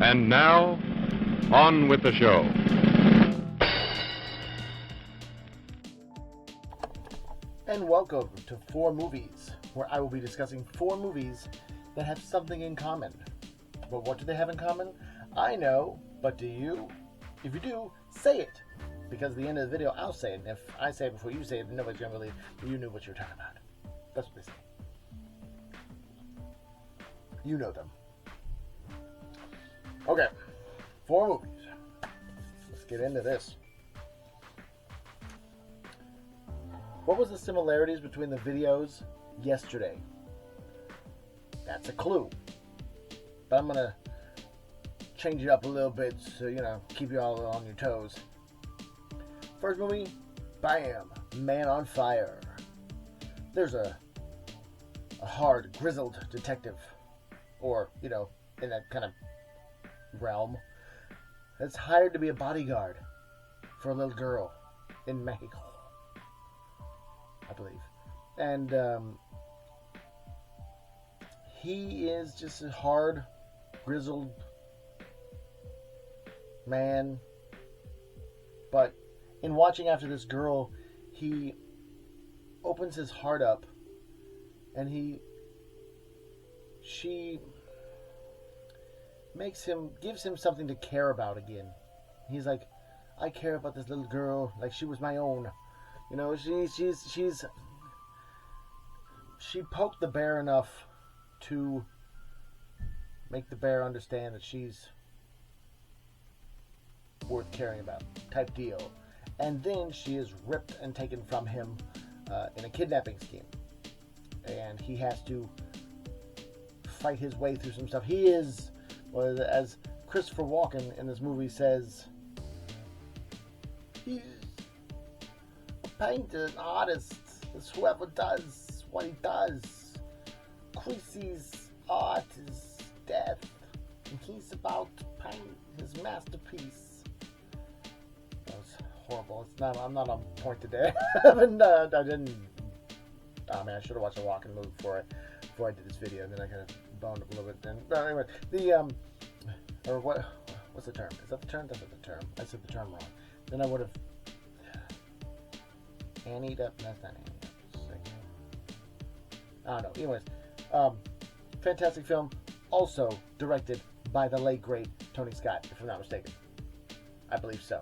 And now, on with the show. And welcome to 4 Movies, where I will be discussing 4 movies that have something in common. But what do they have in common? I know, but do you? If you do, say it. Because at the end of the video, I'll say it. And if I say it before you say it, then nobody's going to believe that you knew what you were talking about. That's what they say. You know them. Okay, 4 movies. Let's get into this. What was the similarities between the videos yesterday? That's a clue. But I'm going to change it up a little bit so, keep you all on your toes. First movie, bam, Man on Fire. There's a hard, grizzled detective, or, in that kind of realm, that's hired to be a bodyguard for a little girl in Mexico, I believe. And he is just a hard, grizzled man. But in watching after this girl, he opens his heart up, and she gives him something to care about again. He's like, I care about this little girl like she was my own. She poked the bear enough to make the bear understand that she's worth caring about, type deal. And then she is ripped and taken from him in a kidnapping scheme. And he has to fight his way through some stuff. He is, as Christopher Walken in this movie says, he's a painter, an artist. It's whoever does what he does. Creasy's art is death, and he's about to paint his masterpiece. That was horrible. I'm not on point today. I should have watched a Walken movie before I did this video, and then I kind of boned up a little bit. But anyway, what's the term? Is that the term? That's not the term. I said the term wrong. Then I would have Annied up. That's not Annied up. I don't know. Anyways, fantastic film. Also directed by the late great Tony Scott, if I'm not mistaken. I believe so.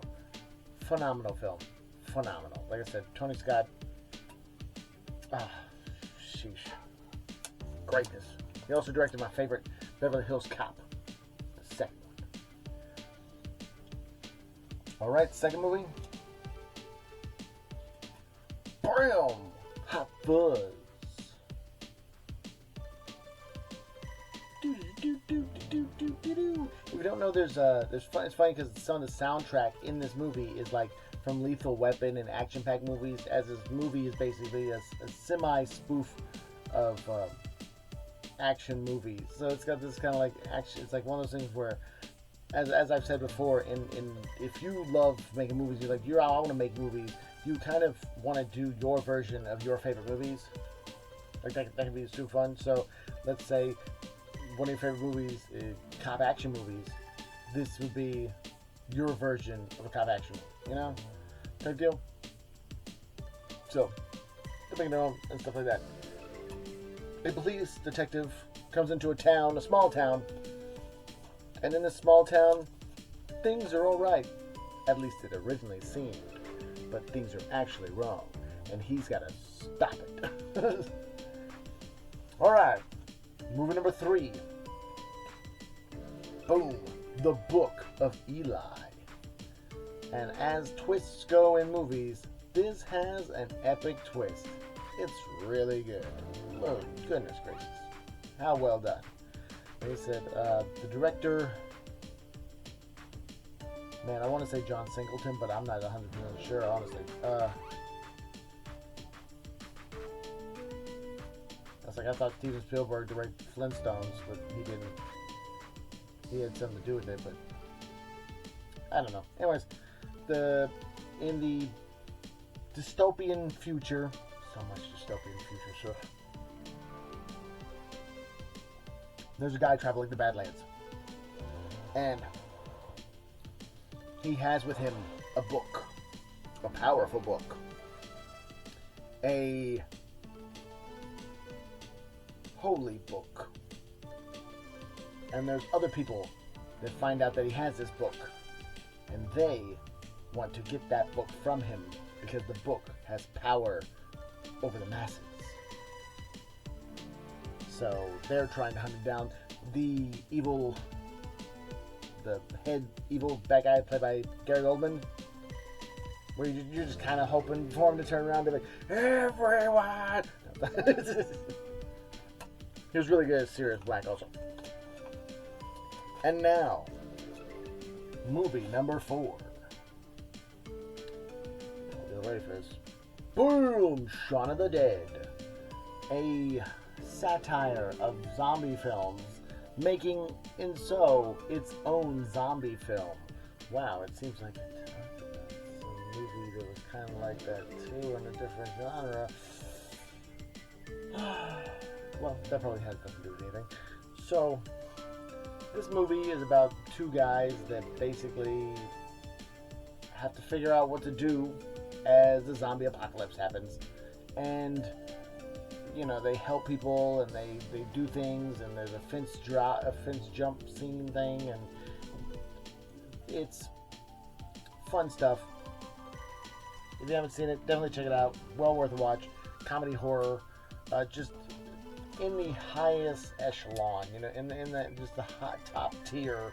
Phenomenal film. Phenomenal. Like I said, Tony Scott. Sheesh. Greatness. He also directed my favorite Beverly Hills Cop. The second one. Alright, second movie. Bam! Hot Fuzz. If you don't know, it's funny because some of the soundtrack in this movie is like from Lethal Weapon and action-packed movies, as this movie is basically a semi-spoof of action movies. So it's got this kind of like action. It's like one of those things where, as I've said before, if you love making movies, I want to make movies. You kind of want to do your version of your favorite movies. Like that can be super fun. So let's say one of your favorite movies is cop action movies. This would be your version of a cop action movie, type deal. So they're making their own and stuff like that. A police detective comes into a small town, and in this small town, things are all right. At least it originally seemed, but things are actually wrong, and he's got to stop it. All right, movie number 3. Boom, The Book of Eli. And as twists go in movies, this has an epic twist. It's really good. Oh, goodness gracious. How well done. Like I said, the director, man, I want to say John Singleton, but I'm not 100% sure, honestly. I thought Steven Spielberg directed Flintstones, but he didn't. He had something to do with it, but I don't know. Anyways, in the dystopian future, so much dystopian future, so there's a guy traveling the Badlands. And he has with him a book, a powerful book, a holy book. And there's other people that find out that he has this book, and they want to get that book from him because the book has power over the masses. So they're trying to hunt him down. The head evil bad guy played by Gary Oldman, where you're just kind of hoping for him to turn around and be like, everyone! He was really good at Sirius Black also. And now, movie number 4. Get ready for this. Boom! Shaun of the Dead. A satire of zombie films, making in so its own zombie film. Wow, it seems like it talked about some movie that was kind of like that too in a different genre. Well, that probably has nothing to do with anything. So, this movie is about two guys that basically have to figure out what to do as the zombie apocalypse happens. And, you know, they help people and they do things, and there's a fence jump scene thing, and it's fun stuff. If you haven't seen it, definitely check it out. Well worth a watch. Comedy horror, just in the highest echelon, you know, in the just the hot top tier,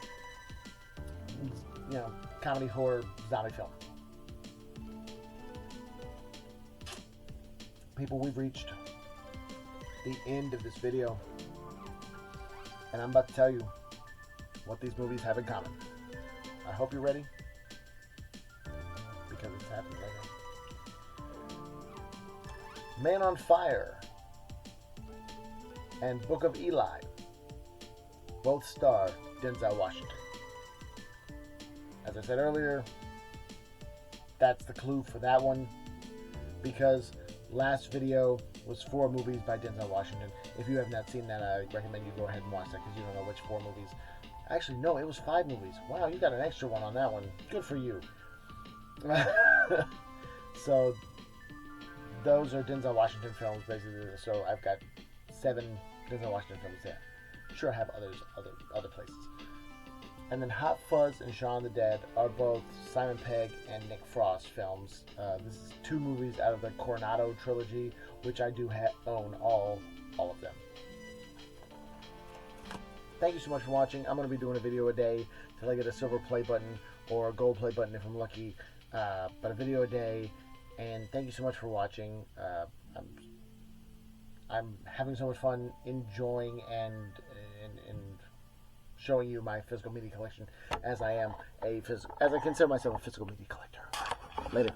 you know, comedy horror zombie film. People, we've reached the end of this video, and I'm about to tell you what these movies have in common. I hope you're ready, because it's happening right now. Man on Fire and Book of Eli both star Denzel Washington. As I said earlier, that's the clue for that one, because last video was 4 movies by Denzel Washington. If you have not seen that, I recommend you go ahead and watch that, because you don't know which 4 movies. Actually, no, it was 5 movies. Wow, you got an extra one on that one. Good for you. So, those are Denzel Washington films, basically. So, I've got 7 Denzel Washington films there. Sure, I have other places. And then Hot Fuzz and Shaun of the Dead are both Simon Pegg and Nick Frost films. This is 2 movies out of the Coronado trilogy, which I do own all of them. Thank you so much for watching. I'm going to be doing a video a day till I get a silver play button or a gold play button if I'm lucky. But a video a day. And thank you so much for watching. I'm having so much fun enjoying and showing you my physical media collection, as I consider myself a physical media collector. Later.